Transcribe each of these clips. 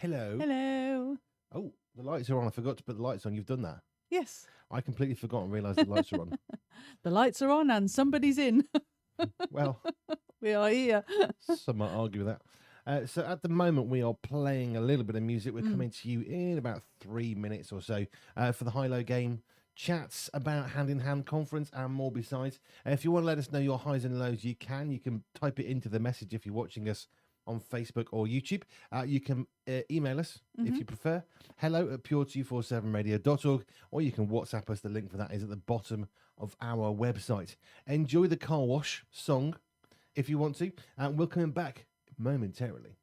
Hello. Hello. Oh, the lights are on. I forgot to put the lights on. You've done that. Yes. I completely forgot and realised the lights are on. The lights are on and somebody's in. Well, we are here. some might argue with that. So at the moment, we are playing a little bit of music. We're coming to you in about 3 minutes or so for the high-low game. Chats about hand-in-hand conference and more besides. If you want to let us know your highs and lows, you can. You can type it into the message if you're watching us on Facebook or YouTube. You can email us if you prefer. hello@pure247radio.org, or you can WhatsApp us. The link for that is at the bottom of our website. Enjoy the car wash song if you want to. We're coming back momentarily.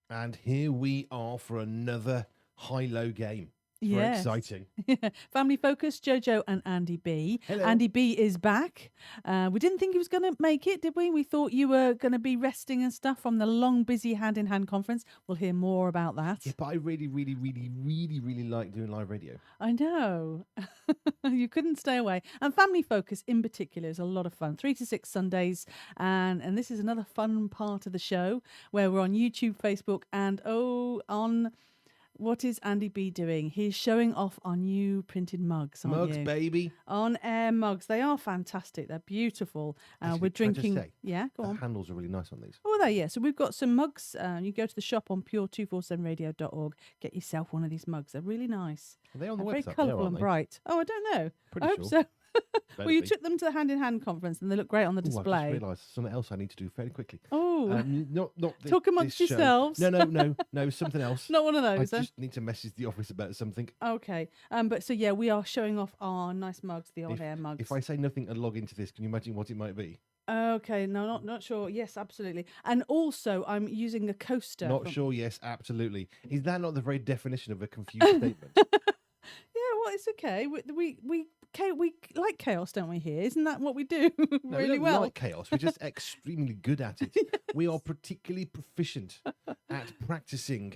And here we are for another high-low game. Very Yes. exciting. Family Focus, Jojo and Andy B. Hello. Andy B is back. We didn't think he was going to make it, did we? We thought you were going to be resting and stuff from the long, busy hand-in-hand conference. We'll hear more about that. Yeah, but I really like doing live radio. I know. You couldn't stay away. And Family Focus in particular is a lot of fun. 3 to 6 Sundays. And this is another fun part of the show where we're on YouTube, Facebook, and on... What is Andy B doing? He's showing off our new printed mugs, aren't you? Mugs, baby. On air mugs. They are fantastic. They're beautiful. Actually, We're can I just drinking. say, Yeah, go the on. handles are really nice on these. Oh, there, yeah. So we've got some mugs. You go to the shop on pure247radio.org. Get yourself one of these mugs. They're really nice. Are they on the They're website? very colourful aren't and they? bright. Oh, I don't know. Pretty I hope sure. so. Well, you be. took them to the hand-in-hand conference and they look great on the Ooh, I just display. realised something else I need to do fairly quickly. Oh, Not this, talk amongst this show. yourselves. No, something else. Not one of I those, then. just need to message the office about something. Okay. But so, yeah, we are showing off our nice mugs, the on-air mugs. If I say nothing and log into this, can you imagine what it might be? Okay, no, not sure. Yes, absolutely. And also, I'm using a coaster. Not sure, yes, absolutely. Is that not the very definition of a confused statement? Yeah, well, it's okay. We like chaos, don't we? Here, isn't that what we do No, really we don't well? like chaos. We're just extremely good at it. We are particularly proficient at practicing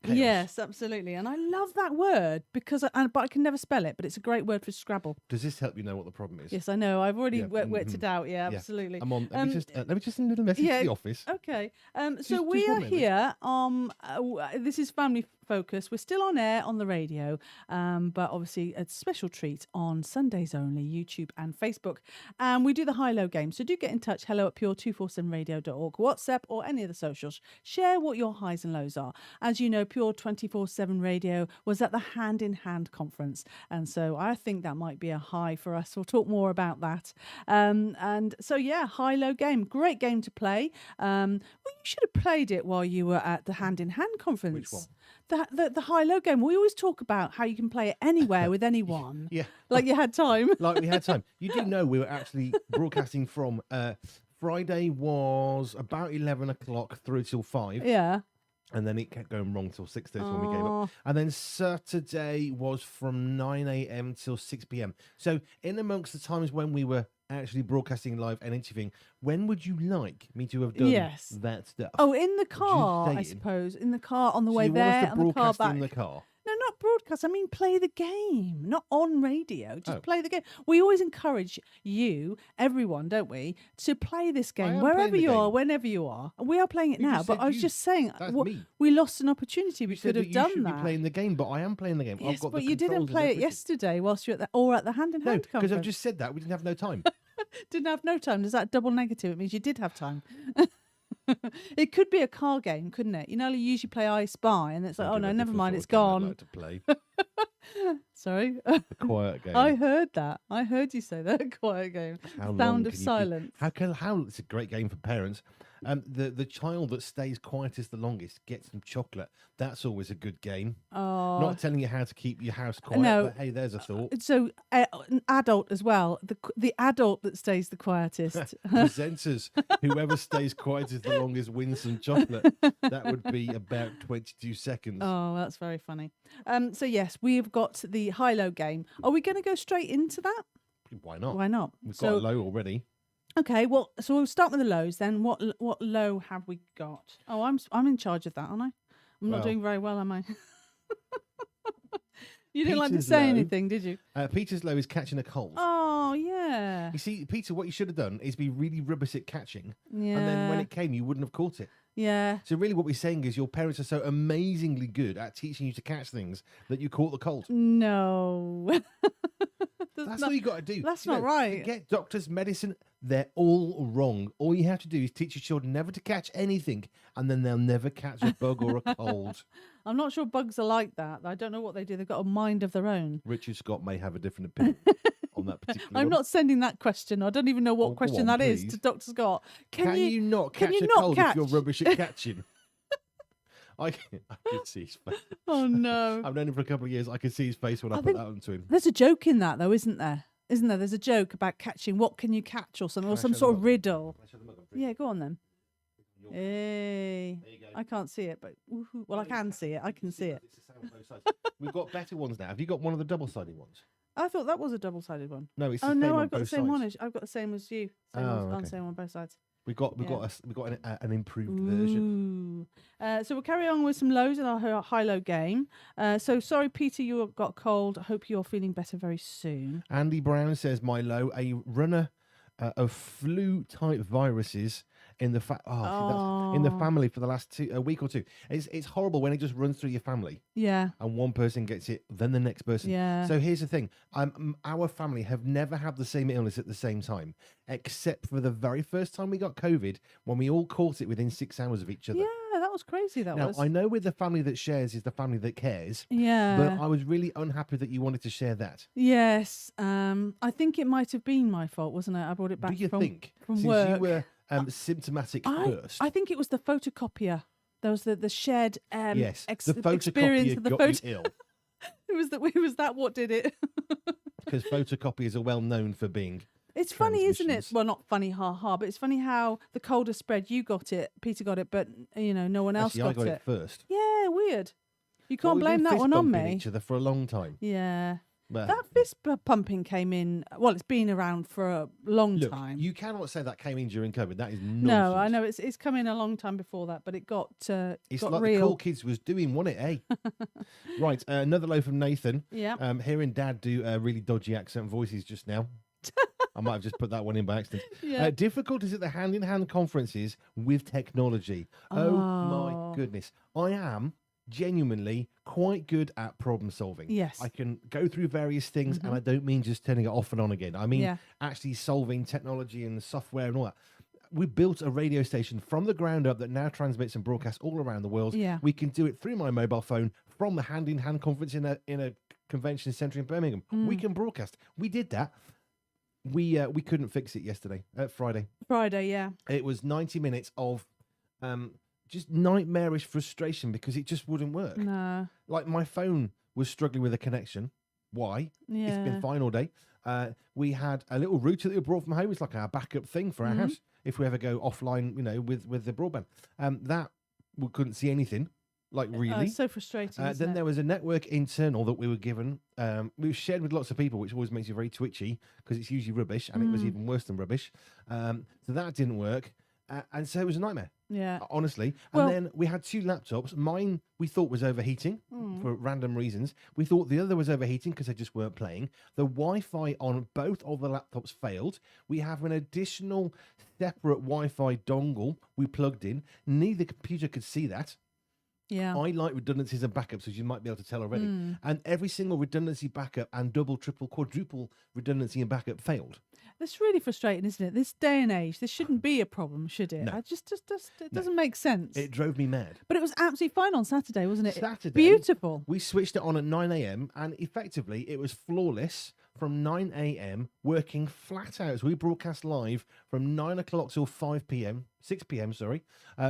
chaos. Yes, absolutely. And I love that word but I can never spell it, but it's a great word for Scrabble. Does this help you know what the problem is? Yes, I know. I've already Yeah, worked it out. Yeah, yeah. absolutely. I'm on. Let me just send a little message to the office. Okay. So Just we one are minute. here. This is Family Focus. We're still on air on the radio, but obviously a special treat on Sundays only, YouTube and Facebook. And we do the high-low game. So do get in touch. Hello at pure247radio.org, WhatsApp or any of the socials. Share what your highs and lows are. As you know, Pure 24/7 Radio was at the Hand in Hand conference, and so I think that might be a high for us. We'll talk more about that. And so yeah, high-low game, great game to play. Well, you should have played it while you were at the Hand in Hand conference. Which one? The high-low game. We always talk about how you can play it anywhere with anyone. Yeah. Like you had time. Like we had time. You do know we were actually broadcasting from Friday was about 11 o'clock through till 5. Yeah. And then it kept going wrong till 6:30 when we gave up. And then Saturday was from 9 a.m. till 6 p.m. So in amongst the times when we were actually broadcasting live and interviewing, when would you like me to have done that stuff? Oh, in the car, I saying? suppose. In the car on the So way you want us there to and the car broadcast back. in the car? No, not broadcast. I mean, play the game, not on radio. Just Oh. play the game. We always encourage you, everyone, don't we, to play this I game am wherever playing the you are, game. whenever you are. And we are playing it You now. just But said I was you. just saying, That's me. we lost an opportunity. We You could said have that you done should that. be playing the game, but I am playing the game. Yes, I've got but the you didn't controls and play it everything. yesterday whilst you're at the Hand in No, Hand because conference. I've just said that we didn't have no time. Didn't have no time. Does that double negative? It means you did have time. It could be a car game, couldn't it? You know, you usually play I Spy, and it's like, oh no, never mind, it's gone. I'd like to play Sorry, a quiet game. I heard that. I heard you say that. Quiet game. How long Sound of can you be- silence. How it's a great game for parents. The child that stays quietest the longest gets some chocolate. That's always a good game. Oh, Not telling you how to keep your house quiet, No. but hey, there's a thought. so an adult as well. The adult that stays the quietest. Presenters, whoever stays quietest the longest wins some chocolate. That would be about 22 seconds. Oh, that's very funny. So yes, we've got the high-low game. Are we going to go straight into that? Why not? Why not? We've got a low already. Okay, well, so we'll start with the lows then. What low have we got? Oh, I'm in charge of that, aren't I? I'm not Well. doing very well, am I? You didn't like to Peter's say low. anything, did you? Peter's low is catching a cold. Oh, yeah. You see, Peter, what you should have done is be really rubbish at catching. Yeah. And then when it came, you wouldn't have caught it. Yeah. So really what we're saying is your parents are so amazingly good at teaching you to catch things that you caught the cold. No. That's all you got to do. that's You not right. Forget doctors, medicine. They're all wrong. All you have to do is teach your children never to catch anything, and then they'll never catch a bug or a cold. I'm not sure bugs are like that. I don't know what they do. They've got a mind of their own. Richard Scott may have a different opinion on that particular I'm one. not sending that question. I don't even know what Oh, go question on, that is please. to Dr. Scott. Can you not can catch you a not cold catch? if you're rubbish at catching? I can see his face. Oh, no. I've known him for a couple of years. I can see his face when I put think- that onto him. There's a joke in that, though, isn't there? Isn't there? There's a joke about catching. What can you catch or something, or Can I some show sort the of mug? riddle. Can I show the mug, please? Yeah, go on then. Hey, There you go. I can't see it, but woohoo. Well, I can see it. I can see it. It's the same on both sides. We've got better ones now. Have you got one of the double-sided ones? I thought that was a double-sided one. No, it's the Oh same no, on I've got the both same one. sides. I've got the same as you. Same Oh, on okay. same on both sides. We've got an improved version. Ooh. So we'll carry on with some lows in our high-low game. So sorry, Peter, you got cold. I hope you're feeling better very soon. Andy Brown says my low, a runner of flu-type viruses in the in the family for the last a week or two. It's horrible when it just runs through your family Yeah. and one person gets it, then the next person. Yeah. So here's the thing: our family have never had the same illness at the same time, except for the very first time we got COVID, when we all caught it within 6 hours of each other. Yeah, that was crazy. That Now was. I know with the family that shares is the family that cares. Yeah. But I was really unhappy that you wanted to share that. Yes. I think it might have been my fault, wasn't it? I brought it back Do you from think? from Since work. you were symptomatic first. I think it was the photocopier. There was the shared yes, the experience photocopier of the got you ill. It was that what did it. Because photocopiers are well known for being. It's funny, isn't it? Transmissions. Well, not funny, ha, but it's funny how the colder spread. You got it, Peter got it, but no one else Actually, I got got it first. Yeah, weird. You But can't we've blame been that one on fist-bumping me. each other for a long time. Yeah. Well, That fist pumping came in. Well, it's been around for a long look, time. you cannot say that came in during COVID. That is nonsense. No, I know it's come in a long time before that, but it got It's got like real. the cool kids was doing, wasn't it? Eh? Right, another low from Nathan. Yeah. Hearing Dad do really dodgy accent voices just now. I might have just put that one in by accident. Yeah. Difficulties at the hand-in-hand conferences with technology. Oh my goodness. I am genuinely quite good at problem solving. Yes. I can go through various things, and I don't mean just turning it off and on again. I mean Yeah. actually solving technology and software and all that. We built a radio station from the ground up that now transmits and broadcasts all around the world. Yeah. We can do it through my mobile phone from the hand-in-hand conference in a convention center in Birmingham. We can broadcast. We did that. We couldn't fix it yesterday, Friday. Friday, yeah. It was 90 minutes of just nightmarish frustration because it just wouldn't work. No. Like my phone was struggling with a connection. Why? Yeah. It's been fine all day. We had a little router that we brought from home. It's like our backup thing for our house if we ever go offline, with the broadband. That we couldn't see anything. Like really, It's so frustrating. Isn't then it? there was a network internal that we were given. We were shared with lots of people, which always makes you very twitchy because it's usually rubbish, and it was even worse than rubbish. So that didn't work, and so it was a nightmare. Yeah. Honestly. Well- And then we had two laptops. Mine we thought was overheating for random reasons. We thought the other was overheating because they just weren't playing. The Wi-Fi on both of the laptops failed. We have an additional separate Wi-Fi dongle we plugged in. Neither computer could see that. Yeah. I like redundancies and backups, as you might be able to tell already. And every single redundancy backup and double, triple, quadruple redundancy and backup failed. That's really frustrating, isn't it? This day and age, this shouldn't be a problem, should it? No. I just it doesn't make sense. It drove me mad. But it was absolutely fine on Saturday, wasn't it? Saturday, Beautiful. We switched it on at 9 a.m. and effectively it was flawless from 9 a.m. working flat out. So we broadcast live from 9 o'clock till 5 p.m., 6 p.m., sorry,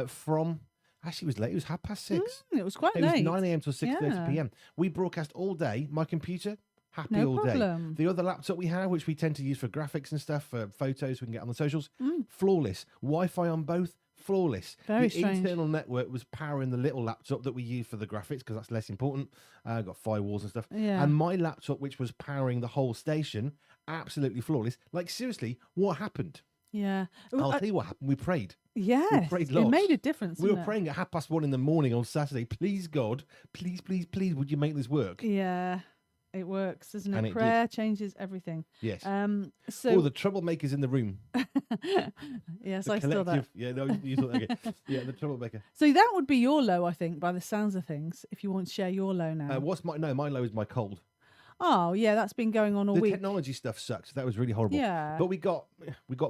from... Actually, it was late. It was 6:30. It was quite It late. was 9 a.m. till 6:30 Yeah. p.m. We broadcast all day. My computer, happy No all problem. day. The other laptop we have, which we tend to use for graphics and stuff, for photos we can get on the socials, flawless. Wi-Fi on both, flawless. Very the strange. internal network was powering the little laptop that we use for the graphics because that's less important. Got firewalls and stuff. Yeah. And my laptop, which was powering the whole station, absolutely flawless. Like, seriously, what happened? Yeah. I'll tell you what happened. We prayed. Yes. prayed It lots. made a difference. We were didn't it? praying at 1:30 in the morning on Saturday. Please, God, please, please, please, would you make this work? Yeah. It works, doesn't it? And it did. Prayer changes everything. Yes. So All the troublemakers in the room. yes, The I saw that. collective. Yeah, no, you thought that again. Yeah, the troublemaker. So that would be your low, I think, by the sounds of things. If you want to share your low now. My low is my cold. Oh yeah, that's been going on all The week. technology stuff sucks. That was really horrible. Yeah. But we got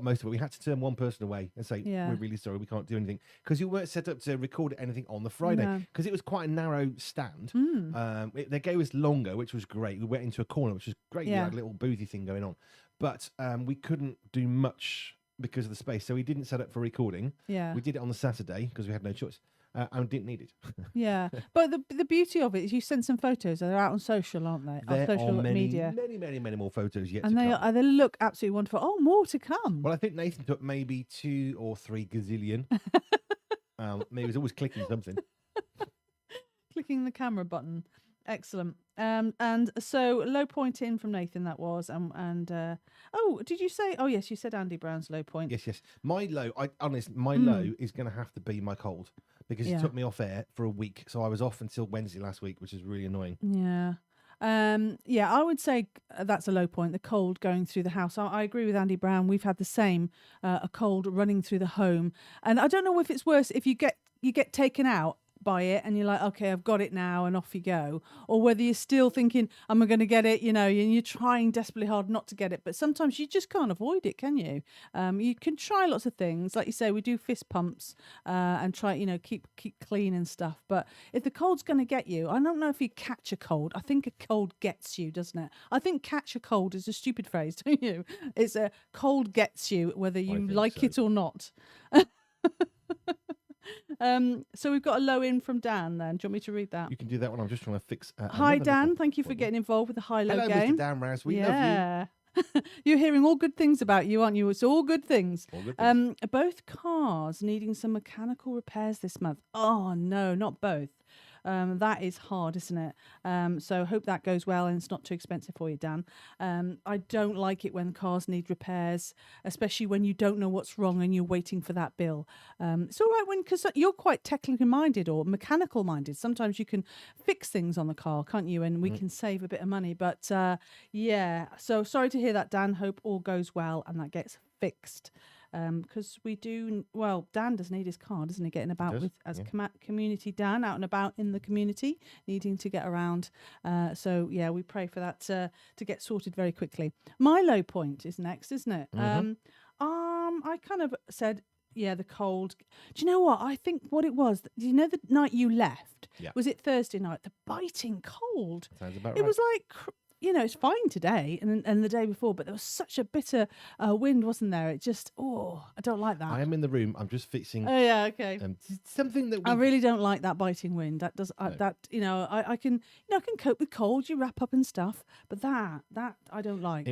most of it. We had to turn one person away and say, Yeah. we're really sorry, we can't do anything. Because you weren't set up to record anything on the Friday. No. Because it was quite a narrow stand. They gave us longer, which was great. We went into a corner, which was great. We Yeah. had a little boothie thing going on. But we couldn't do much because of the space. So we didn't set up for recording. Yeah. We did it on the Saturday because we had no choice. And didn't need it. Yeah. But the beauty of it is you sent some photos. They're out on social, aren't they? There on social are many, media. many more photos yet And to they come. they look absolutely wonderful. Oh, more to come. Well, I think Nathan took maybe 2 or 3 gazillion. He was always clicking something. Clicking the camera button. Excellent. And so low point in from Nathan that was. Oh, did you say? Oh yes, you said Andy Brown's low point. Yes. My low, my low is going to have to be my cold because Yeah. it took me off air for a week. So I was off until Wednesday last week, which is really annoying. Yeah. Yeah, I would say that's a low point, the cold going through the house. I agree with Andy Brown. We've had the same, a cold running through the home. And I don't know if it's worse if you get taken out by it and you're like, okay, I've got it now, and off you go, or whether you're still thinking, am I going to get it, and you're trying desperately hard not to get it, but sometimes you just can't avoid it, can you? You can try lots of things, like you say, we do fist pumps and try, keep clean and stuff, but if the cold's going to get you, I don't know if you catch a cold. I think a cold gets you, doesn't it? I think catch a cold is a stupid phrase, don't you? It's a cold gets you, whether you think like so. it or not. So we've got a low in from Dan then. Do you want me to read that? You can do that one. I'm just trying to fix. Hi, another Dan. little Thank you for problem. getting involved with the high-low Hello, game. Mr. Dan Rouse. We love Yeah. You're hearing all good things about you, aren't you? It's all good things. you. All good things. Both cars needing some mechanical repairs this month. Oh, no, not both. That is hard, isn't it? So hope that goes well and it's not too expensive for you, Dan. I don't like it when cars need repairs, especially when you don't know what's wrong and you're waiting for that bill. It's all right because you're quite technically minded or mechanical minded. Sometimes you can fix things on the car, can't you? And we can save a bit of money. But yeah, so sorry to hear that, Dan. Hope all goes well and that gets fixed. Because we do, well, Dan does need his car, doesn't he? Getting about with as community Dan, out and about in the community, needing to get around. So yeah, we pray for that to get sorted very quickly. My low point is next, isn't it? I kind of said, yeah, the cold. Do you know what? I think what it was, you know, the night you left, was it Thursday night? The biting cold. Sounds about it right. was like, you know, it's fine today and the day before, but there was such a bitter wind, wasn't there? It just, I don't like that. I am in the room. I'm just fixing. Oh yeah, okay. Something that I really don't like that biting wind. That does that. You know, I can cope with cold. You wrap up and stuff, but that I don't like.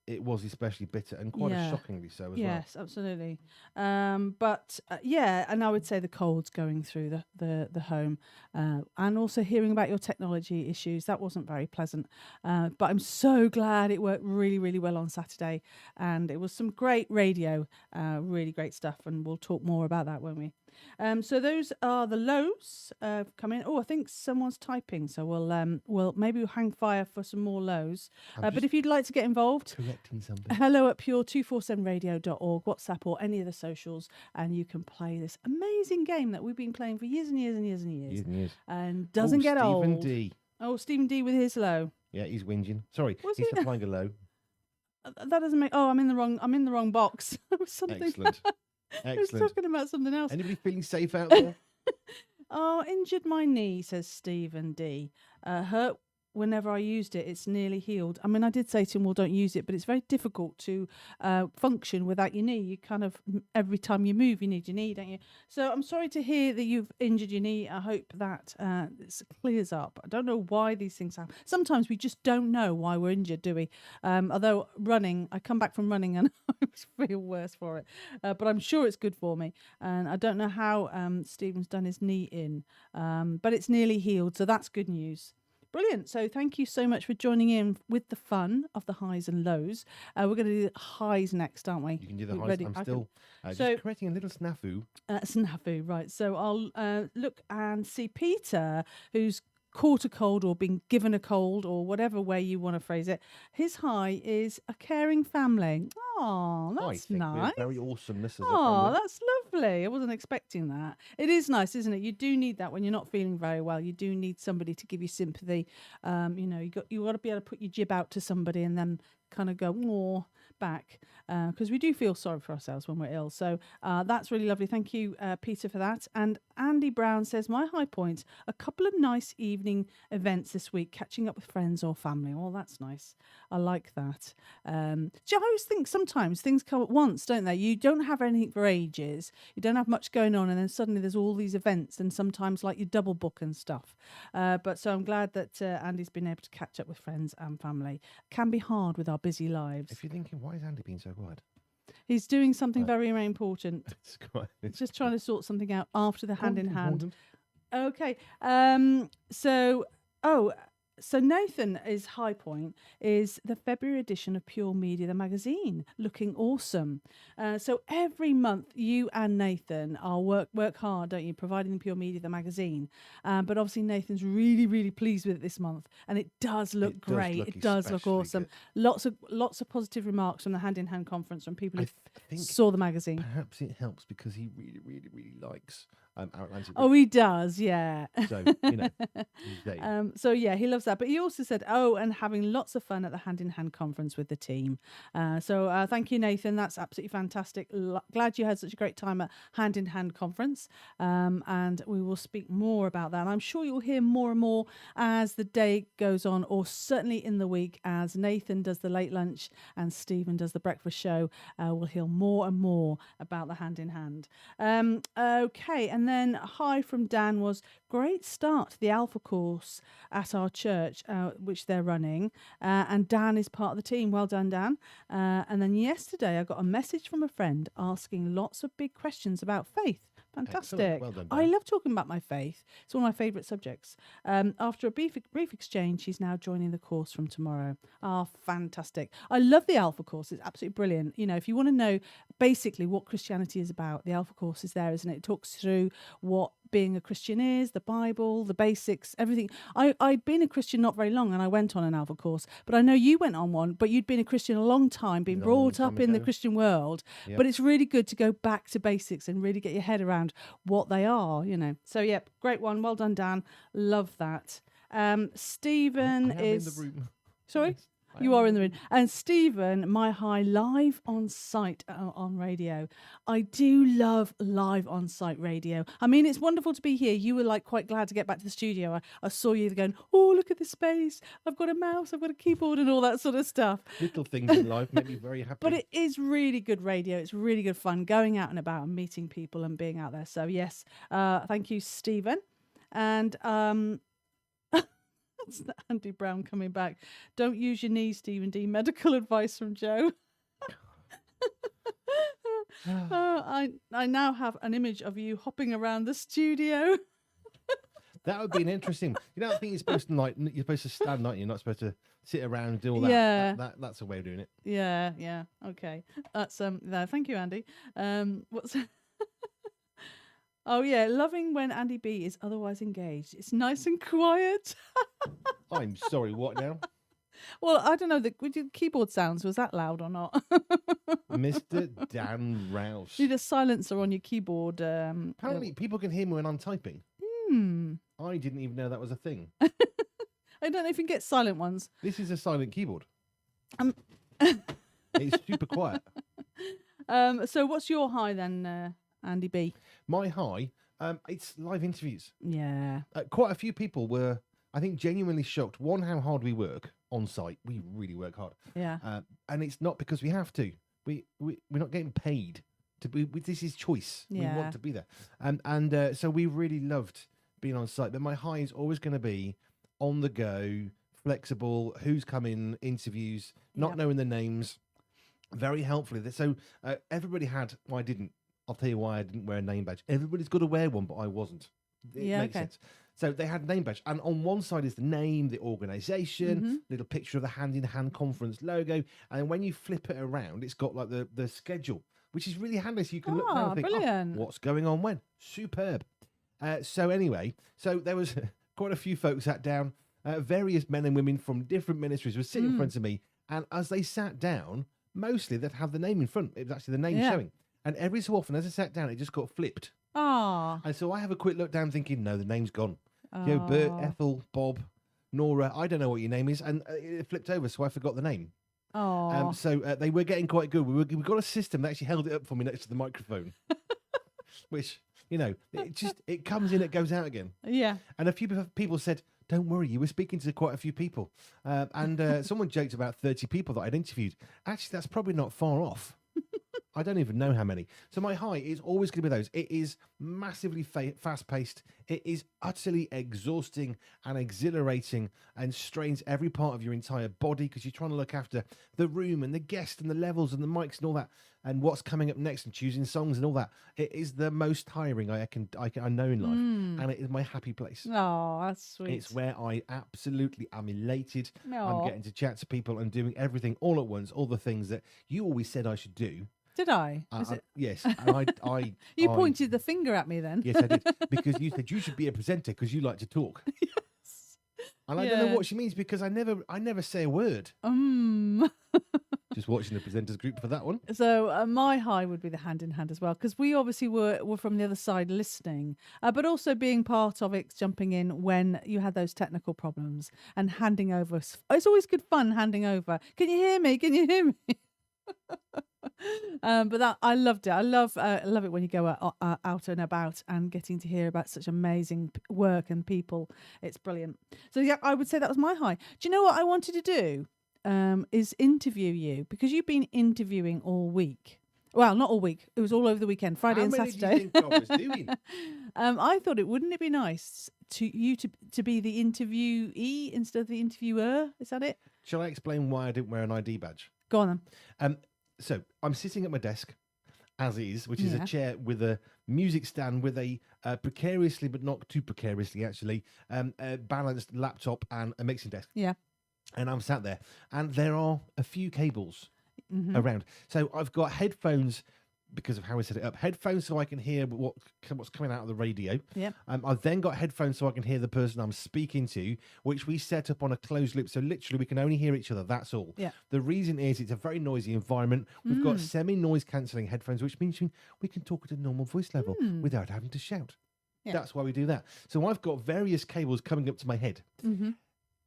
It was especially bitter and quite shockingly so as well. Yes, absolutely. But yeah, and I would say the cold's going through the home, and also hearing about your technology issues, that wasn't very pleasant. But I'm so glad it worked really, really well on Saturday, and it was some great radio, really great stuff, and we'll talk more about that, won't we? So those are the lows coming. Oh, I think someone's typing, so we'll maybe hang fire for some more lows. But if you'd like to get involved, correcting something. hello at pure247radio.org, WhatsApp or any of the socials, and you can play this amazing game that we've been playing for years and years and years and years, and doesn't get old. Stephen D. Oh, Stephen D with his low. Yeah, he's whinging. Sorry, he's applying a low. That doesn't make. Oh, I'm in the wrong box. Something. Excellent. I was talking about something else. Anybody feeling safe out there? Oh, injured my knee, says Stephen D. Hurt whenever I used it. It's nearly healed. I mean, I did say to him, well, don't use it, but it's very difficult to function without your knee. You kind of, every time you move, you need your knee, don't you? So I'm sorry to hear that you've injured your knee. I hope that it clears up. I don't know why these things happen. Sometimes we just don't know why we're injured, do we? Although running, I come back from running and I feel worse for it. But I'm sure it's good for me. And I don't know how Stephen's done his knee in, but it's nearly healed. So that's good news. Brilliant. So thank you so much for joining in with the fun of the highs and lows. We're going to do highs next, aren't we? You can do the highs. Ready? I'm still just correcting a little snafu. Snafu, right. So I'll look and see Peter, who's caught a cold or been given a cold or whatever way you want to phrase it. His high is a caring family. Oh, that's nice. Very awesomeness as a Oh, family. that's lovely. I wasn't expecting that. It is nice, isn't it? You do need that when you're not feeling very well. You do need somebody to give you sympathy. You know, you got to be able to put your jib out to somebody and then kind of go more back, because we do feel sorry for ourselves when we're ill. So that's really lovely. Thank you, Peter, for that. And Andy Brown says, my high point, a couple of nice evening events this week, catching up with friends or family. Well, that's nice. I like that. I always think sometimes things come at once, don't they? You don't have anything for ages. You don't have much going on. And then suddenly there's all these events and sometimes like you double book and stuff. But so I'm glad that Andy's been able to catch up with friends and family. It can be hard with our busy lives. If you're thinking, why is Andy being so quiet? He's doing something very, very important. It's quite. It's just trying to sort something out after the hand in hand. Important. Okay. So Nathan's high point is the February edition of Pure Media, the magazine, looking awesome. So every month, you and Nathan are work hard, don't you, providing Pure Media, the magazine. But obviously, Nathan's really, really pleased with it this month, and it does look great. It does look awesome. Good. Lots of positive remarks from the Hand in Hand conference from people who think saw the magazine. Perhaps it helps because he really, really, really likes our Atlantic. Oh, he does, yeah. So you know. So yeah, he loves that. But he also said, and having lots of fun at the Hand in Hand conference with the team. So thank you, Nathan. That's absolutely fantastic. Glad you had such a great time at Hand in Hand conference. And we will speak more about that. And I'm sure you'll hear more and more as the day goes on, or certainly in the week as Nathan does the late lunch and Stephen does the breakfast show. We'll hear more and more about the Hand in Hand. Okay, and then hi from Dan was great start to the Alpha course at our church, which they're running. And Dan is part of the team. Well done, Dan. And then yesterday I got a message from a friend asking lots of big questions about faith. Fantastic. Well done, I Dan. love talking about my faith. It's one of my favourite subjects. After a brief exchange, she's now joining the course from tomorrow. Ah, fantastic. I love the Alpha course. It's absolutely brilliant. You know, if you want to know basically what Christianity is about, the Alpha course is there, isn't it? It talks through what being a Christian is, the Bible, the basics, everything. I'd been a Christian not very long and I went on an Alpha course, but I know you went on one, but you'd been a Christian a long time, been brought up in the Christian world. Yep. But it's really good to go back to basics and really get your head around what they are, you know. So, yeah, great one. Well done, Dan. Love that. Stephen I am is... in the room. Sorry? Yes, I You am are in the room. And Stephen, my high live on site on radio. I do love live on site radio. I mean, it's wonderful to be here. You were like quite glad to get back to the studio. I saw you going, oh, look at the space. I've got a mouse, I've got a keyboard and all that sort of stuff. Little things in life make me very happy. But it is really good radio. It's really good fun going out and about and meeting people and being out there. So, yes, thank you, Stephen. And that's Andy Brown coming back. Don't use your knees, Stephen D. Medical advice from Joe. I now have an image of you hopping around the studio. That would be an interesting. You know, I think you're supposed to stand, aren't you? You're not supposed to sit around and do all that. Yeah. That's a way of doing it. Yeah. Okay. That's no, thank you, Andy. What's Oh yeah, loving when Andy B is otherwise engaged. It's nice and quiet. I'm sorry, what now? Well, I don't know. With your keyboard sounds, was that loud or not? Mr. Dan Rouse. Need a silencer on your keyboard. Apparently, people can hear me when I'm typing. Hmm. I didn't even know that was a thing. I don't know if you can get silent ones. This is a silent keyboard. Um. It's super quiet. So what's your high then, Andy B? My high, it's live interviews. Yeah. Quite a few people were, I think, genuinely shocked. One, how hard we work on site. We really work hard. Yeah. And it's not because we have to. We're not getting paid to be. This is choice. Yeah. We want to be there. And so we really loved being on site. But my high is always going to be on the go, flexible. Who's coming? Interviews. Not Yep. knowing the names. Very helpful. So everybody had. Well, I didn't. I'll tell you why I didn't wear a name badge. Everybody's got to wear one, but I wasn't. It makes sense. So they had a name badge. And on one side is the name, the organisation, little picture of the hand-in-hand conference logo. And when you flip it around, it's got like the schedule, which is really handy. So you can look down and think, brilliant. what's going on when? Superb. So anyway, so there was quite a few folks sat down. Various men and women from different ministries were sitting in front of me. And as they sat down, mostly they'd have the name in front. It was actually the name showing. And every so often, as I sat down, it just got flipped. Ah. And so I have a quick look down thinking, no, the name's gone. You know, Bert, Ethel, Bob, Nora, I don't know what your name is. And it flipped over, so I forgot the name. Oh. So they were getting quite good. We got a system that actually held it up for me next to the microphone. Which, you know, it comes in, it goes out again. Yeah. And a few people said, don't worry, you were speaking to quite a few people. And someone joked about 30 people that I'd interviewed. Actually, that's probably not far off. I don't even know how many. So my high is always going to be those. It is massively fast-paced. It is utterly exhausting and exhilarating and strains every part of your entire body because you're trying to look after the room and the guest and the levels and the mics and all that and what's coming up next and choosing songs and all that. It is the most tiring I know in life, and it is my happy place. Oh, that's sweet. It's where I absolutely am elated. Aw. I'm getting to chat to people and doing everything all at once, all the things that you always said I should do. Did I? Yes. And You pointed the finger at me then. Yes, I did. Because you said you should be a presenter because you like to talk. Yes. And I don't know what she means because I never say a word. Just watching the presenters group for that one. So my high would be the hand in hand as well, because we obviously were from the other side listening, but also being part of it, jumping in when you had those technical problems and handing over. It's always good fun handing over. Can you hear me? Can you hear me? But that I loved it. I love it when you go out and about and getting to hear about such amazing work and people. It's brilliant. So yeah, I would say that was my high. Do you know what I wanted to do? Is interview you, because you've been interviewing all week. Well, not all week. It was all over the weekend, Friday and Saturday. How many do you think I was doing? I thought wouldn't it be nice to be the interviewee instead of the interviewer? Is that it? Shall I explain why I didn't wear an ID badge? Go on then. So I'm sitting at my desk as is, which is a chair with a music stand with a precariously, but not too precariously actually, a balanced laptop and a mixing desk. Yeah. And I'm sat there, and there are a few cables around. So I've got headphones because of how we set it up. Headphones so I can hear what's coming out of the radio. Yeah. I've then got headphones so I can hear the person I'm speaking to, which we set up on a closed loop. So literally we can only hear each other. That's all. Yeah. The reason is it's a very noisy environment. We've got semi-noise cancelling headphones, which means we can talk at a normal voice level without having to shout. Yeah. That's why we do that. So I've got various cables coming up to my head.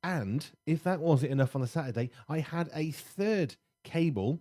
And if that wasn't enough on the Saturday, I had a third cable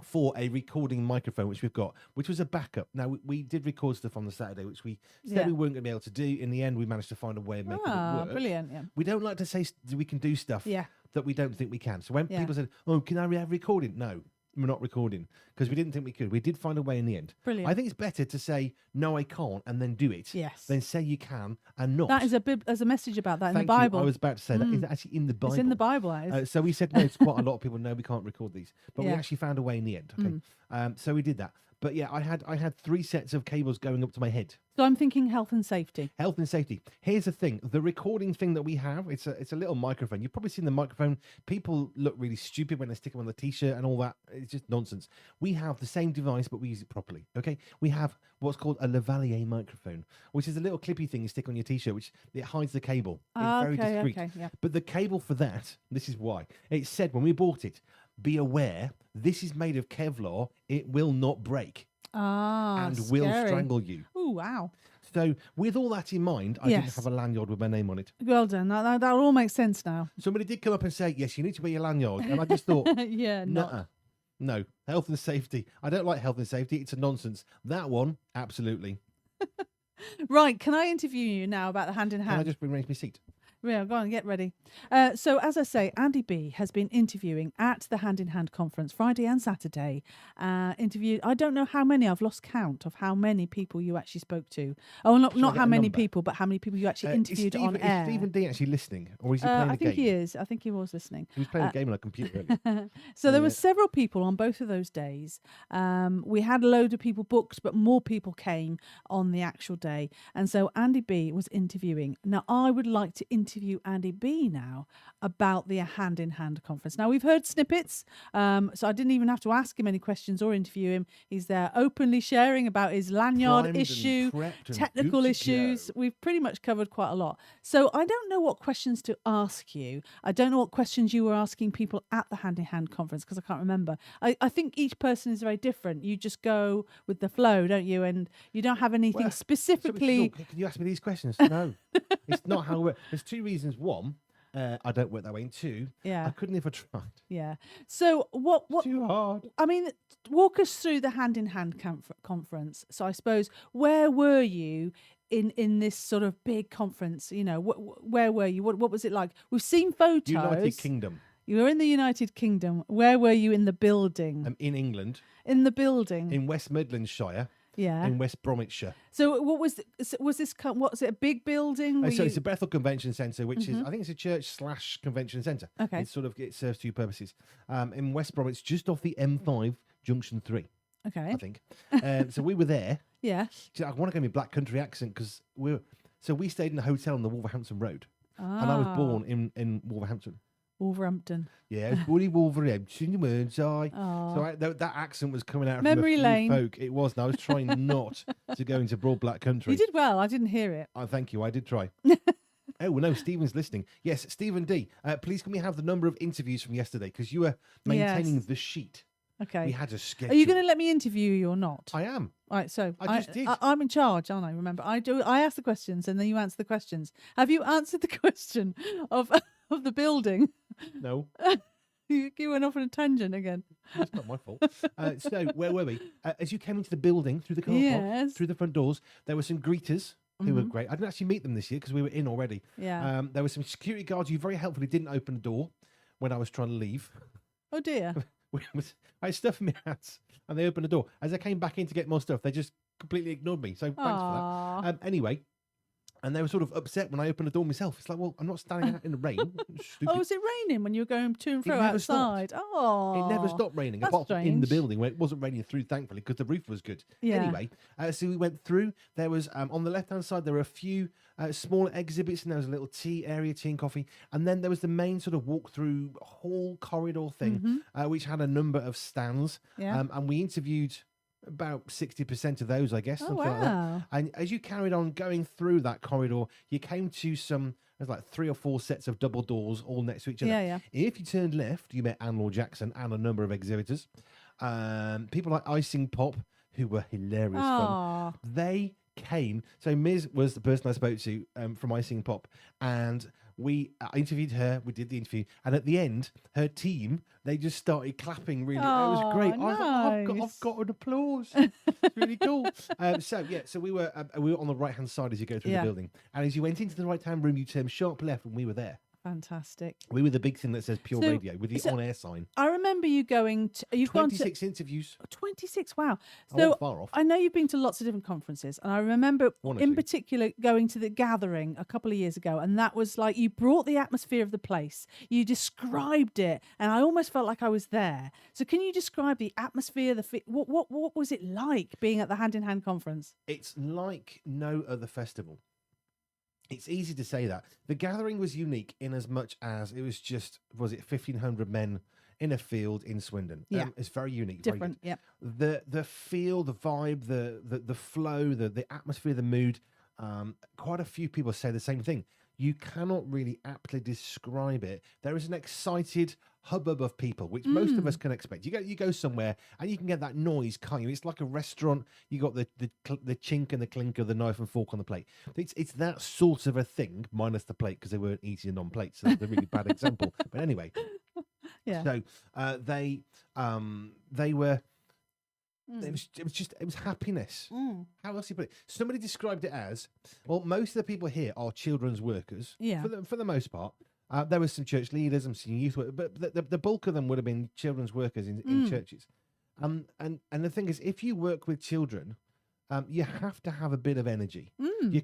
for a recording microphone, which we've got, which was a backup. Now, we did record stuff on the Saturday, which we said we weren't going to be able to do. In the end, we managed to find a way of making it work. Brilliant, yeah. We don't like to say we can do stuff that we don't think we can. So when people said, oh, can I have recording? No, we're not recording because we didn't think we could. We did find a way in the end. Brilliant. I think it's better to say, no, I can't, and then do it. Yes. Than say you can and not. That is there's a message about that in the Thank Bible. you. I was about to say that. Is actually in the Bible. It's in the Bible. That is. So we said, no, it's quite a lot of people know we can't record these. But we actually found a way in the end. Okay. So we did that. But yeah, I had 3 sets of cables going up to my head. So I'm thinking health and safety. Health and safety. Here's the thing. The recording thing that we have, it's a little microphone. You've probably seen the microphone. People look really stupid when they stick them on the T-shirt and all that. It's just nonsense. We have the same device, but we use it properly. Okay? We have what's called a lavalier microphone, which is a little clippy thing you stick on your T-shirt, which it hides the cable. It's very discreet. Okay, yeah. But the cable for that, this is why. It said when we bought it, be aware, this is made of Kevlar. It will not break. And scary. will strangle you. Oh, wow. So with all that in mind, I didn't have a lanyard with my name on it. Well done. That all makes sense now. Somebody did come up and say, yes, you need to wear your lanyard. And I just thought, no, health and safety. I don't like health and safety. It's a nonsense. That one, absolutely. Right. Can I interview you now about the hand in hand? Can I just arrange my seat? Yeah, go on, get ready. So, as I say, Andy B has been interviewing at the Hand in Hand conference Friday and Saturday. Interviewed, I don't know how many, I've lost count of how many people you actually spoke to. Oh, not how many people, but how many people you actually interviewed on air. Is Stephen D actually listening? Or is he playing a game? I think he is. I think he was listening. He was playing a game on a computer earlier. So there were several people on both of those days. We had a load of people booked, but more people came on the actual day. And so Andy B was interviewing. Now, I would like to interview Andy B now about the Hand in Hand conference. Now, we've heard snippets, so I didn't even have to ask him any questions or interview him. He's there openly sharing about his lanyard issue, technical issues. We've pretty much covered quite a lot. So I don't know what questions to ask you. I don't know what questions you were asking people at the Hand in Hand conference because I can't remember. I think each person is very different. You just go with the flow, don't you? And you don't have anything specifically. Can you ask me these questions? No, it's not how it works. There's 2 reasons. 1, I don't work that way. And 2, I couldn't if I tried. Yeah. So what? Too hard. I mean, walk us through the Hand in Hand conference. So I suppose, where were you in this sort of big conference? You know, where were you? What was it like? We've seen photos. United Kingdom. You were in the United Kingdom. Where were you in the building? In England. In the building. In West Midlandshire. Yeah. In West Bromwichshire. So what was this? What's it? A big building? So it's a Bethel Convention Centre, which is, I think it's a church/convention centre. Okay. It serves 2 purposes. In West Bromwich, just off the M5 Junction 3. Okay. I think. So we were there. Yeah. I want to go my Black Country accent because we stayed in a hotel on the Wolverhampton Road, and I was born in Wolverhampton. Wolverhampton. Yeah, it's Woody Wolverhampton, weren't I? So that accent was coming out Memory from a few lane. folk. It was, and I was trying not to go into broad black country. You did well. I didn't hear it. Thank you. I did try. Oh, no, Stephen's listening. Yes, Stephen D. Please can we have the number of interviews from yesterday? Because you were maintaining the sheet. Okay. We had a schedule. Are you going to let me interview you or not? I am. All right, so I just did. I'm in charge, aren't I? Remember, I ask the questions and then you answer the questions. Have you answered the question of the building? No. You went off on a tangent again. It's not my fault. So where were we? As you came into the building through the car park, through the front doors, there were some greeters who were great. I didn't actually meet them this year because we were in already. Yeah. There were some security guards who very helpfully didn't open the door when I was trying to leave. Oh dear. I had stuff in my hats and they opened the door. As I came back in to get more stuff, they just completely ignored me. So thanks for that. Anyway, And they were sort of upset when I opened the door myself. It's like, well, I'm not standing out in the rain. Stupid. Oh, was it raining when you were going to and fro never stopped. outside? Oh, It never stopped raining, that's apart from in the strange. building where it wasn't raining through, thankfully, because the roof was good. Yeah. Anyway, so we went through. There was, on the left-hand side, there were a few smaller exhibits, and there was a little tea area, tea and coffee. And then there was the main sort of walk-through hall corridor thing, which had a number of stands. Yeah. And we interviewed about 60% of those, I guess. Oh, Something like that. wow. And as you carried on going through that corridor, you came to there's like 3 or 4 sets of double doors all next to each other. Yeah. If you turned left, you met Anne Law Jackson and a number of exhibitors. People like Icing Pop, who were hilarious fun. Aw. They came. So Ms. was the person I spoke to from Icing Pop, and I interviewed her. We did the interview, and at the end, her team they just started clapping. Really, it was great. Oh, I thought, nice. I've got an applause. It's really cool. So we were on the right hand side as you go through the building, and as you went into the right hand room, you turned sharp left, and we were there. Fantastic. We were the big thing that says Pure So- Radio with the so- on-air sign. I remember you going to. You've gone to 26 interviews. 26. Wow. I So wasn't far off. I know you've been to lots of different conferences, and I remember One or in two. particular going to the gathering a couple of years ago, and that was like you brought the atmosphere of the place. You described it, and I almost felt like I was there. So can you describe the atmosphere? What was it like being at the Hand in Hand conference? It's like no other festival. It's easy to say that. The gathering was unique in as much as it was 1,500 men in a field in Swindon. Yeah. It's very unique. very Different, yeah. good. The feel, the vibe, the flow, the atmosphere, the mood. Quite a few people say the same thing. You cannot really aptly describe it. There is an excited hubbub of people, which most of us can expect. You go somewhere and you can get that noise, can't you? It's like a restaurant. You got the chink and the clink of the knife and fork on the plate. It's that sort of a thing, minus the plate because they weren't eating on plates. So that's a really bad example. But anyway, Yeah. so they were. It was happiness. How else do you put it? Somebody described it as, well, most of the people here are children's workers. Yeah. For the most part. There were some church leaders and some youth workers, but the bulk of them would have been children's workers in churches. And the thing is, if you work with children, you have to have a bit of energy. You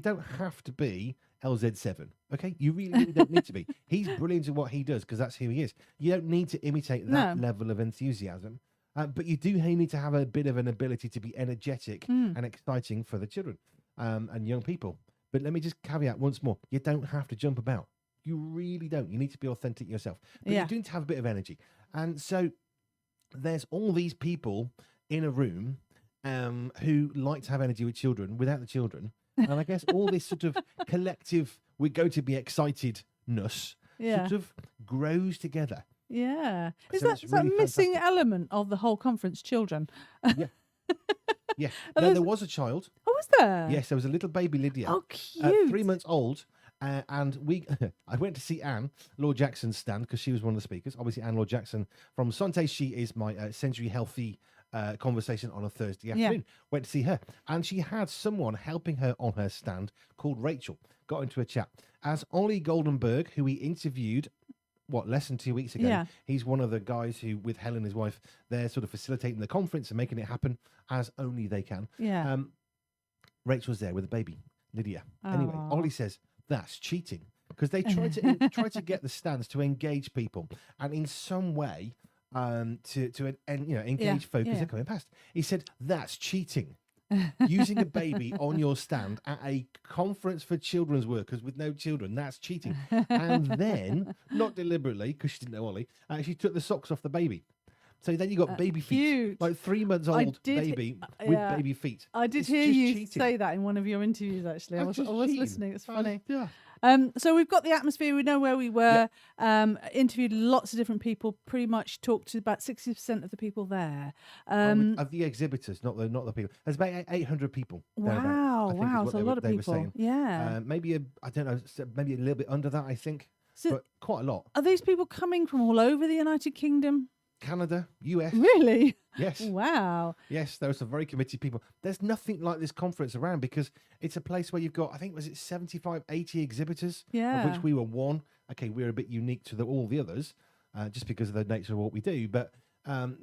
don't have to be LZ7. Okay, you really don't need to be. He's brilliant at what he does because that's who he is. You don't need to imitate that level of enthusiasm. But you do need to have a bit of an ability to be energetic and exciting for the children and young people. But let me just caveat once more. You don't have to jump about. You really don't. You need to be authentic yourself. But you do need to have a bit of energy. And so there's all these people in a room who like to have energy with children without the children. And I guess all this sort of collective, we're going to be excitedness sort of grows together. Yeah. Is So that it's that really missing fantastic. element of the whole conference? Children. Yeah. Are No, those- there was a child. Oh, was there? Yes, there was a little baby Lydia. Oh, cute. 3 months old. And I went to see Anne Law Jackson's stand because she was one of the speakers. Obviously, Anne Law Jackson from Sante. She is my Sensory Healthy conversation on a Thursday afternoon. Went to see her. And she had someone helping her on her stand called Rachel. Got into a chat. As Ollie Goldenberg, who we interviewed, less than 2 weeks ago. Yeah. He's one of the guys who, with Helen, his wife, they're sort of facilitating the conference and making it happen as only they can. Yeah. Rachel's there with a baby, Lydia. Anyway, Aw. Ollie says that's cheating because they try to get the stands to engage people and in some way to engage focus yeah. are coming past. He said that's cheating. Using a baby on your stand at a conference for children's workers with no children, that's cheating. And then, not deliberately, because she didn't know Ollie, she took the socks off the baby. So then you got baby feet, cute. like 3 months I old did- baby with yeah. baby feet. I did It's hear just you cheating. say that in one of your interviews, actually. I That's was just cheating. listening. It's funny. Yeah. So we've got the atmosphere. We know where we were. Interviewed lots of different people. Pretty much talked to about 60% of the people there. Of the exhibitors, not the people. There's about 800 people. thereabouts, I think is Wow. what So a they lot were- of they were people. saying. Yeah. Maybe I don't know, maybe a little bit under that, I think, So but quite a lot. are these people coming from all over the United Kingdom? Canada, US, Really? yes. Wow. Yes, there were some very committed people. There's nothing like this conference around because it's a place where you've got, I think, was it 75, 80 exhibitors, of Yeah. which we were one. Okay, we're a bit unique to all the others just because of the nature of what we do. But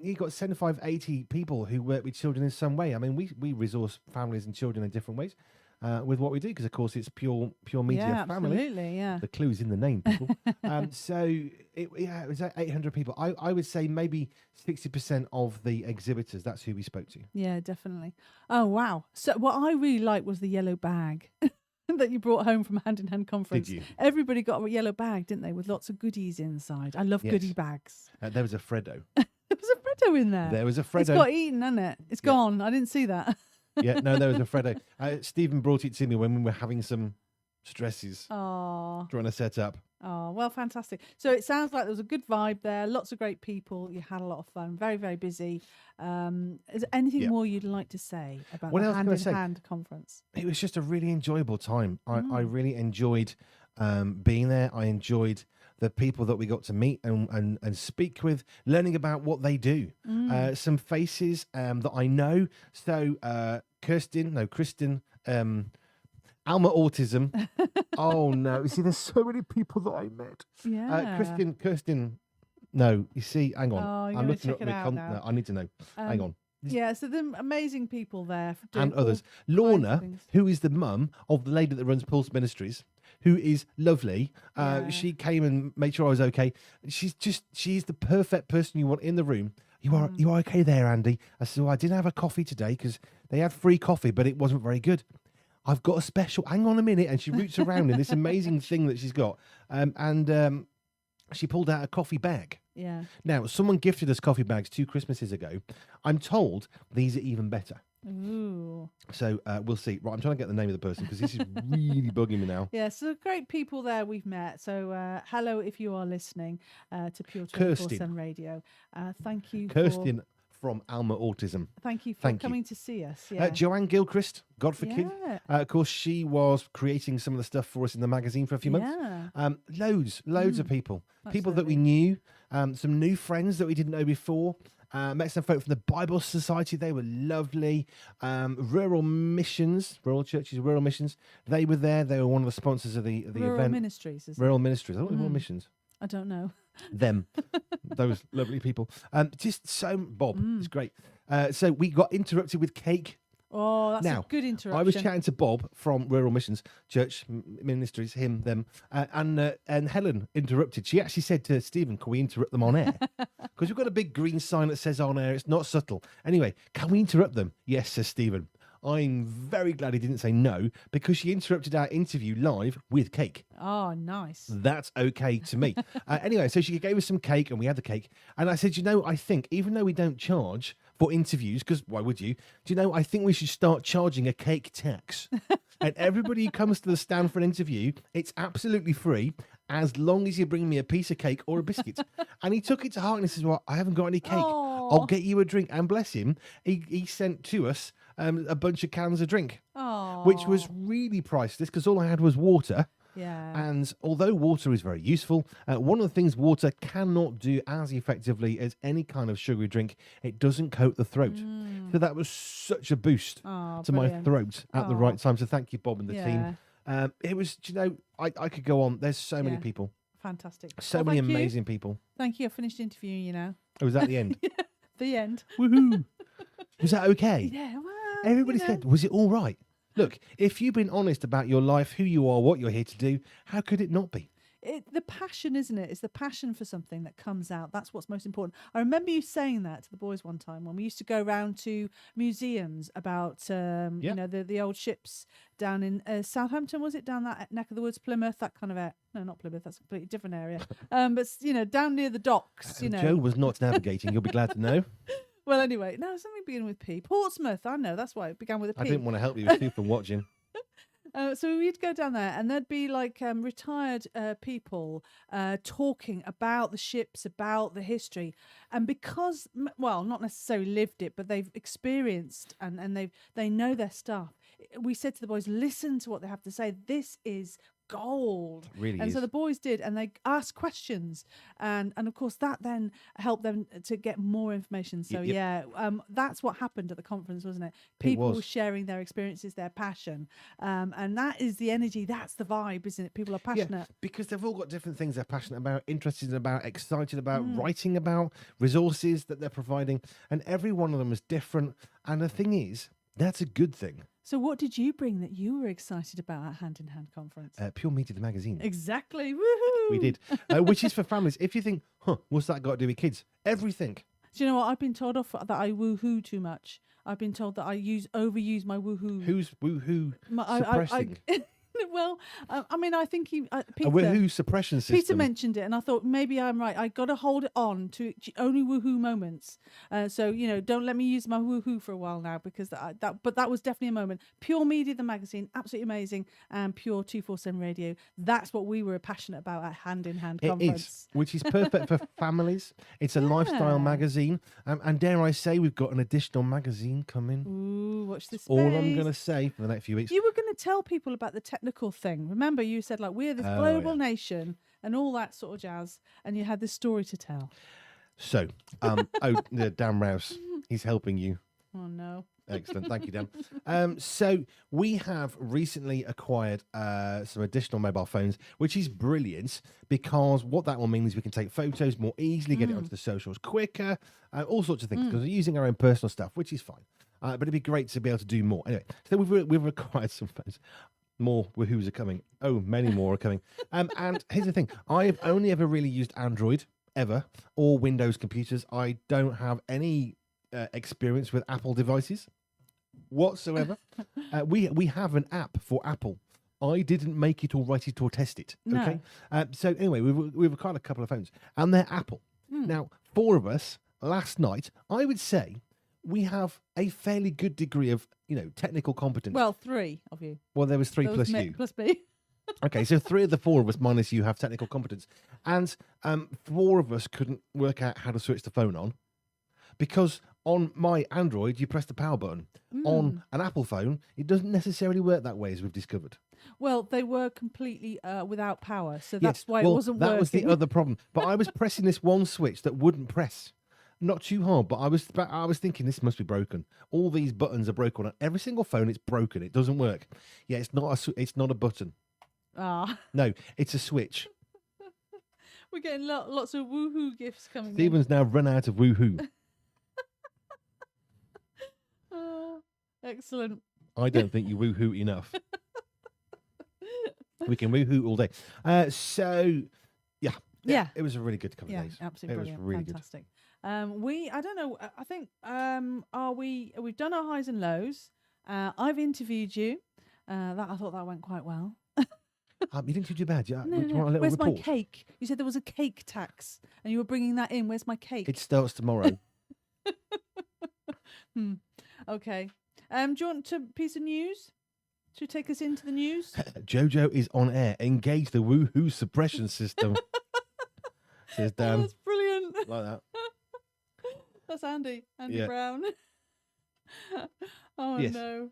you've got 75, 80 people who work with children in some way. I mean, we resource families and children in different ways. with what we do, because of course it's pure media Yeah, family. absolutely. Yeah. The clue's in the name, people. So it was 800 people. I would say maybe 60% of the exhibitors, that's who we spoke to. Yeah, definitely. Oh, wow. So what I really liked was the yellow bag that you brought home from Hand in Hand Conference. Did you? Everybody got a yellow bag, didn't they, with lots of goodies inside. I love Yes. goodie bags. There was a Freddo. There was a Freddo in there. There was a It's Freddo. got eaten, hasn't it? It's Yeah. gone. I didn't see that. Yeah, no, there was a Freddo. Stephen brought it to me when we were having some stresses Oh, trying to set up. well, fantastic. So it sounds like there was a good vibe there. Lots of great people. You had a lot of fun. Very, very busy. Is there anything Yeah. more you'd like to say about What the else can I Hand in say? Hand Conference? It was just a really enjoyable time. I really enjoyed being there. I enjoyed the people that we got to meet and speak with, learning about what they do. Some faces that I know. So Kristen, Alma Autism. Oh no! You see, there's so many people that I met. Yeah. Kirsten. No, you see, hang on. Oh, you're I'm gonna looking check up it my out now. no, I need to know. Hang on. Yeah, so the amazing people there. Doing And others. all kinds of Lorna, things. who is the mum of the lady that runs Pulse Ministries, who is lovely. Yeah. She came and made sure I was okay. She's the perfect person you want in the room. You are okay there, Andy? I said, well, I didn't have a coffee today because they had free coffee, but it wasn't very good. I've got a special. Hang on a minute, and she roots around in this amazing thing that she's got, and she pulled out a coffee bag. Yeah. Now, someone gifted us coffee bags 2 Christmases ago. I'm told these are even better. Ooh. So we'll see. Right, I'm trying to get the name of the person because this is really bugging me now. Yeah, so great people there we've met. So hello if you are listening to Pure Kirsten. 247 Radio. Thank you Kirsten from Alma Autism. Thank you for Thank you. coming to see us. Yeah. Joanne Gilchrist, God for Kid. Yeah. Of course, she was creating some of the stuff for us in the magazine for a few months. Yeah. Loads of people. People that we knew, some new friends that we didn't know before. Met some folk from the Bible Society. They were lovely. Rural Missions, Rural Churches, Rural Missions. They were there. They were one of the sponsors of the Rural event. Ministries, is it? Rural Ministries. I thought they were Rural Missions. I don't know. Them, those lovely people. Just so Bob, it's great. So we got interrupted with cake. Oh, that's Now, a good interruption. I was chatting to Bob from Rural Missions Church Ministries, him, them, and Helen interrupted. She actually said to Stephen, "Can we interrupt them on air? Because we've got a big green sign that says on air. It's not subtle. Anyway, can we interrupt them?" "Yes," says Stephen. I'm very glad he didn't say no, because she interrupted our interview live with cake. Oh, nice. That's okay to me. Anyway, so she gave us some cake and we had the cake. And I said, I think even though we don't charge for interviews, because why would you? I think we should start charging a cake tax. And everybody who comes to the stand for an interview, it's absolutely free as long as you bring me a piece of cake or a biscuit. And he took it to heart and he says, well, I haven't got any cake. Aw. I'll get you a drink. And bless him, he sent to us a bunch of cans of drink, Oh. which was really priceless because all I had was water. Yeah. And although water is very useful, one of the things water cannot do as effectively as any kind of sugary drink, it doesn't coat the throat. So that was such a boost Oh, to brilliant. my throat at the Oh. right time. So thank you, Bob and the Yeah. team. It was, I could go on. There's so many Yeah. people, Fantastic. so Well, many thank you. amazing people. Thank you. I finished interviewing you now. Oh, was that the end? The end. Woohoo! Was that okay? Yeah. Well, Everybody you know. said, was it all right? Look, if you've been honest about your life, who you are, what you're here to do, how could it not be? The passion, isn't it? It's the passion for something that comes out. That's what's most important. I remember you saying that to the boys one time when we used to go around to museums about, the old ships down in Southampton. Was it down that neck of the woods, Plymouth, that kind of area? No, not Plymouth. That's a completely different area. But down near the docks. Joe was not navigating. You'll be glad to know. Well, anyway, no, something beginning with P. Portsmouth. I know. That's why it began with a P. I didn't want to help you with you from watching. So we'd go down there and there'd be like retired people talking about the ships, about the history. And because, well, not necessarily lived it, but they've experienced and they know their stuff. We said to the boys, listen to what they have to say. This is gold. Really and is. so the boys did, and they asked questions, and of course that then helped them to get more information. So Yep. that's what happened at the conference, wasn't it? People was. sharing their experiences, their passion, and that is the energy. That's the vibe, isn't it? People are passionate. Yeah, because they've all got different things they're passionate about, interested about, excited about, writing about, resources that they're providing, and every one of them is different. And the thing is, that's a good thing. So what did you bring that you were excited about at Hand in Hand conference? Pure Media, the magazine. Exactly. Woohoo! We did, which is for families. If you think, what's that got to do with kids? Everything. Do you know what? I've been told off that I woohoo too much. I've been told that I overuse my woohoo. Who's woohoo suppressing? Well, I mean, I think Peter, A woohoo suppression system. Peter mentioned it, and I thought maybe I'm right. I got to hold it on to only woohoo moments. So don't let me use my woohoo for a while now, because that was definitely a moment. Pure Media, the magazine, absolutely amazing, and Pure247Radio. That's what we were passionate about at Hand in Hand conference. It is, which is perfect for families. It's a lifestyle magazine, and dare I say, we've got an additional magazine coming. Ooh, watch this space. All I'm going to say for the next few weeks. You were going to tell people about the technical thing. Remember, you said like we're this global nation and all that sort of jazz, and you had this story to tell. So, Dan Rouse, he's helping you. Oh no! Excellent, thank you, Dan. So we have recently acquired some additional mobile phones, which is brilliant, because what that will mean is we can take photos more easily, get it onto the socials quicker, all sorts of things, because we're using our own personal stuff, which is fine. But it'd be great to be able to do more. Anyway, so we've acquired some phones. More woohoos are coming. Oh, many more are coming. And here's the thing. I've only ever really used Android, ever, or Windows computers. I don't have any experience with Apple devices whatsoever. We have an app for Apple. I didn't make it or write it or test it. Okay. No. So anyway, we've acquired a couple of phones, and they're Apple. Now, 4 of us last night, I would say, we have a fairly good degree of, technical competence. Well, 3 of you. Well, there was 3 plus you. Plus me. Okay, so 3 of the 4 of us minus you have technical competence. And 4 of us couldn't work out how to switch the phone on, because on my Android, you press the power button. On an Apple phone, it doesn't necessarily work that way, as we've discovered. Well, they were completely without power, so that's why it wasn't working. That was the other problem. But I was pressing this one switch that wouldn't press. Not too hard, but I was thinking this must be broken. All these buttons are broken on every single phone. It's broken. It doesn't work. Yeah, it's not a button. Ah, no, it's a switch. We're getting lots of woohoo gifts coming. Stephen's now run out of woohoo. Excellent. I don't think you woohoo enough. We can woohoo all day. Yeah, it was a really good couple of days. Absolutely brilliant. It was really Fantastic. I don't know. I think we've done our highs and lows. I've interviewed you. I thought that went quite well. You didn't do too bad. Yeah. No. Do you want a little Where's report? my cake? You said there was a cake tax, and you were bringing that in. Where's my cake? It starts tomorrow. Okay. Do you want a piece of news? Should we take us into the news? Jojo is on air. Engage the woohoo suppression system. Says Dan. Oh, that's brilliant. Like that. That's Andy Brown. Oh yes. no.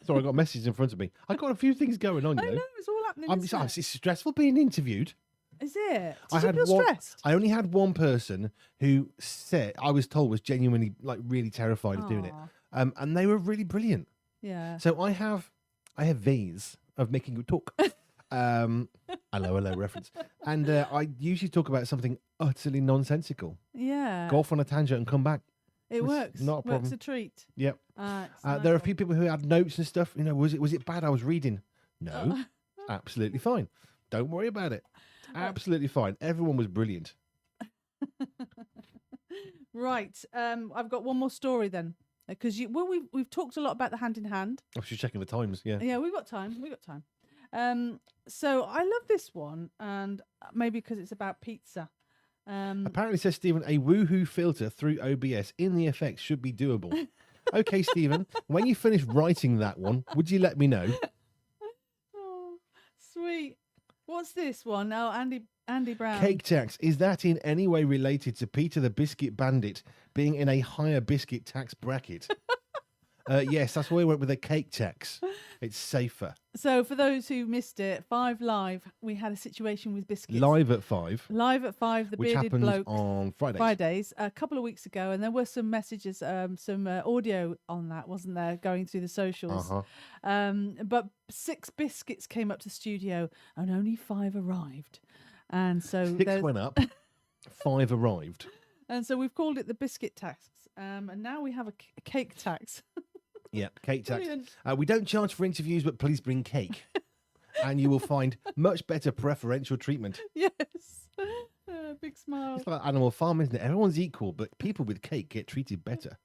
Sorry, I got a message in front of me. I've got a few things going on. I know, it's all happening. It's stressful being interviewed. Is it? Did you feel stressed? I only had one person who said, I was told, was genuinely really terrified of doing it. And they were really brilliant. Yeah. So I have ways of making you talk. Hello reference. And I usually talk about something utterly nonsensical. Yeah. Go off on a tangent and come back. It works. Not a problem. Works a treat. Yep. There are a few people who had notes and stuff. Was it bad I was reading? No. Absolutely fine. Don't worry about it. Absolutely fine. Everyone was brilliant. Right. I've got one more story then. Because we've talked a lot about the hand in hand. I was just checking the times. Yeah. Yeah, we've got time. So I love this one, and maybe because it's about pizza. Apparently, says Stephen, a woohoo filter through OBS in the effects should be doable. Okay, Stephen, when you finish writing that one, would you let me know? Oh, sweet. What's this one? Oh, Andy Brown. Cake tax. Is that in any way related to Peter the Biscuit Bandit being in a higher biscuit tax bracket? Yes, that's why we went with a cake tax. It's safer. So for those who missed it, 5 Live, we had a situation with biscuits. Live at 5. Live at 5, the which bearded happens bloke. on Fridays. Fridays, a couple of weeks ago, and there were some messages, some audio on that, wasn't there, going through the socials. But 6 biscuits came up to the studio, and only 5 arrived. And so 6 went up, 5 arrived. And so we've called it the biscuit tax. And now we have a cake tax. Yeah, cake tax. Brilliant. We don't charge for interviews, but please bring cake. And you will find much better preferential treatment. Yes. Big smile. It's like Animal Farm, isn't it? Everyone's equal, but people with cake get treated better.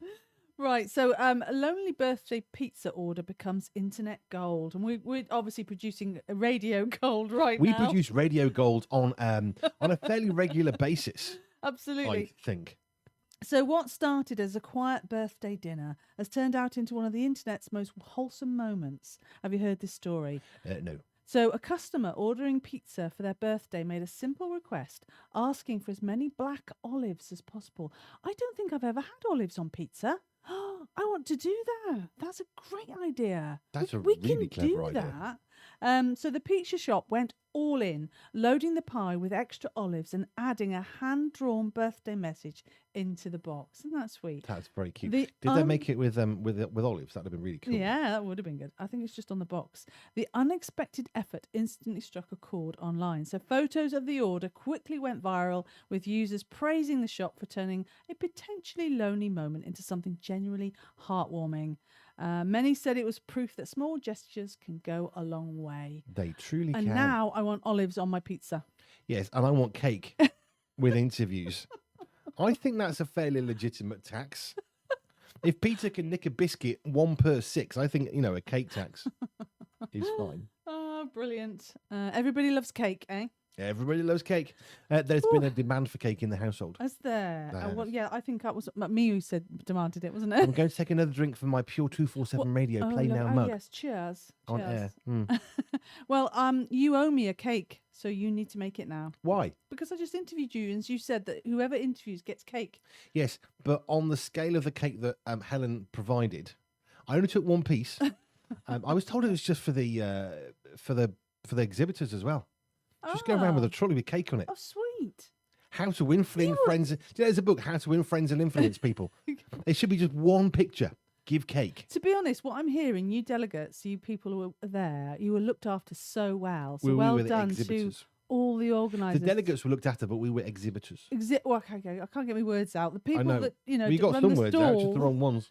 Right, so a lonely birthday pizza order becomes internet gold, and we're obviously producing a radio gold right We now. produce radio gold on a fairly regular basis, Absolutely. I think. So what started as a quiet birthday dinner has turned out into one of the internet's most wholesome moments. Have you heard this story? No. So a customer ordering pizza for their birthday made a simple request, asking for as many black olives as possible. I don't think I've ever had olives on pizza. I want to do that. That's a great idea. That's a we really can do clever idea. that. So the pizza shop went all in, loading the pie with extra olives and adding a hand-drawn birthday message into the box. Isn't that sweet? That's very cute. The Did they make it with olives? That'd have been really cool. Yeah, that would have been good. I think it's just on the box. The unexpected effort instantly struck a chord online. So photos of the order quickly went viral, with users praising the shop for turning a potentially lonely moment into something genuinely heartwarming. Many said it was proof that small gestures can go a long way. They truly And can. now I want olives on my pizza. Yes, and I want cake with interviews. I think that's a fairly legitimate tax. If Peter can nick a biscuit 1 per 6, I think, a cake tax is fine. Oh, brilliant. Everybody loves cake, eh? Everybody loves cake. There's been a demand for cake in the household. Is there? There Well, is. yeah, I think that was me who demanded it, wasn't I'm it? going to take another drink from my Pure247 Radio Play Now mug Yes, cheers. on Cheers. air. Mm. Well, you owe me a cake, so you need to make it now. Why? Because I just interviewed you, and you said that whoever interviews gets cake. Yes, but on the scale of the cake that Helen provided, I only took one piece. I was told it was just for the exhibitors as well. Just go around with a trolley with cake on it. Oh, sweet. How to win friends. Do you know, there's a book, How to Win Friends and Influence People. It should be just one picture. Give cake. To be honest, what I'm hearing, you delegates, you people who were there, you were looked after so well. So well were the done to exhibitors. all the organisers. The delegates were looked after, but we were exhibitors. Well, okay, I can't get my words out. The people know. that, We that got run some the words stall, out, just the wrong ones.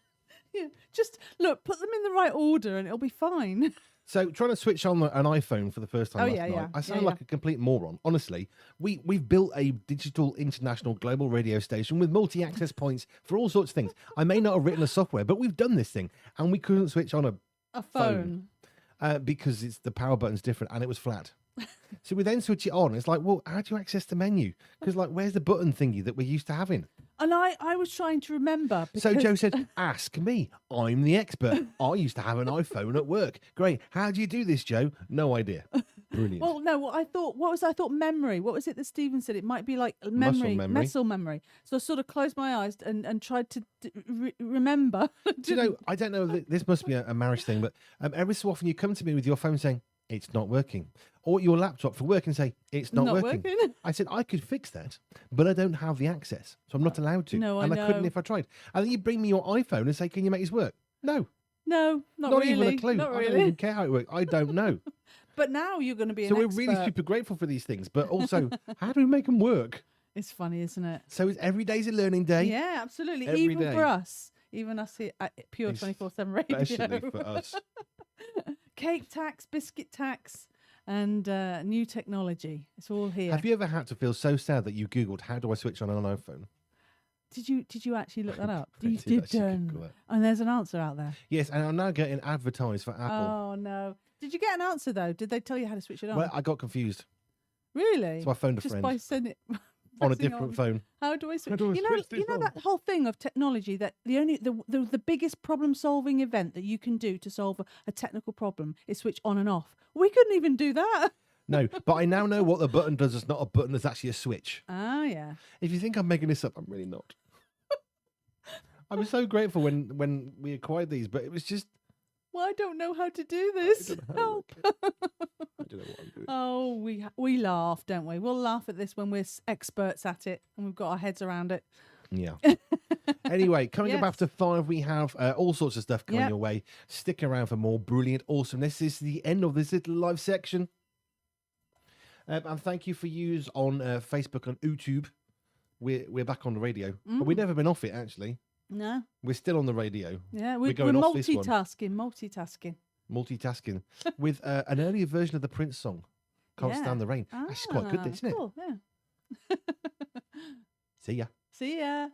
Yeah, just look, put them in the right order, and it'll be fine. So trying to switch on an iPhone for the first time last night, I sound like a complete moron. Honestly, we've built a digital, international, global radio station with multi-access points for all sorts of things. I may not have written the software, but we've done this thing, and we couldn't switch on A phone. because the power button's different, and it was flat. So we then switch it on. It's like, well, how do you access the menu? Because where's the button thingy that we're used to having? And I was trying to remember. So because- Joe said, ask me. I'm the expert. I used to have an iPhone at work. Great. How do you do this, Joe? No idea. Brilliant. Well, no, what I thought memory. What was it that Stephen said? It might be like memory, muscle memory. So I sort of closed my eyes and tried to remember. Do you know, I don't know, this must be a marriage thing, but every so often you come to me with your phone saying, it's not working. Or your laptop for work and say, it's not working. I said, I could fix that, but I don't have the access. So I'm not allowed to. No, and I I couldn't know. if I tried. And then you bring me your iPhone and say, can you make this work? No. No, not really. Even a clue. Not I don't really. even care how it works. I don't know. But now you're going to be So an we're expert. really super grateful for these things. But also, how do we make them work? It's funny, isn't it? So every day's a learning day. Yeah, absolutely. Every Even day. for us. Even us here at Pure 24/7 Radio. Especially for us. Cake tax, biscuit tax, and new technology. It's all here. Have you ever had to feel so sad that you Googled, how do I switch on an iPhone? Did you actually look that up? I You did actually done. Google it. And there's an answer out there. Yes, and I'm now getting advertised for Apple. Oh no! Did you get an answer though? Did they tell you how to switch it on? Well, I got confused. Really? So I phoned a Just friend by sending it on a pressing different on. phone. How do I switch? do I You know, switch this you know on? that whole thing of technology, that the biggest problem solving event that you can do to solve a technical problem is switch on and off. We couldn't even do that. No, but I now know what the button does. It's not a button, it's actually a switch. Ah, yeah. If you think I'm making this up, I'm really not. I was so grateful when we acquired these, but it was just... Well, I don't know how to do this. don't know how Help. to I don't know what I'm doing. Oh, we laugh, don't we? We'll laugh at this when we're experts at it and we've got our heads around it. Yeah. Anyway, coming up Yes. after 5, we have all sorts of stuff coming Yep. your way. Stick around for more brilliant awesomeness. This is the end of this little live section. And thank you for yous on Facebook and YouTube. We're back on the radio. But we've never been off it, actually. No. We're still on the radio. Yeah, We're we're going off this one. multitasking. With an earlier version of the Prince song, Can't Yeah. Stand the Rain. That's quite good, isn't it? Cool, yeah. See ya. See ya.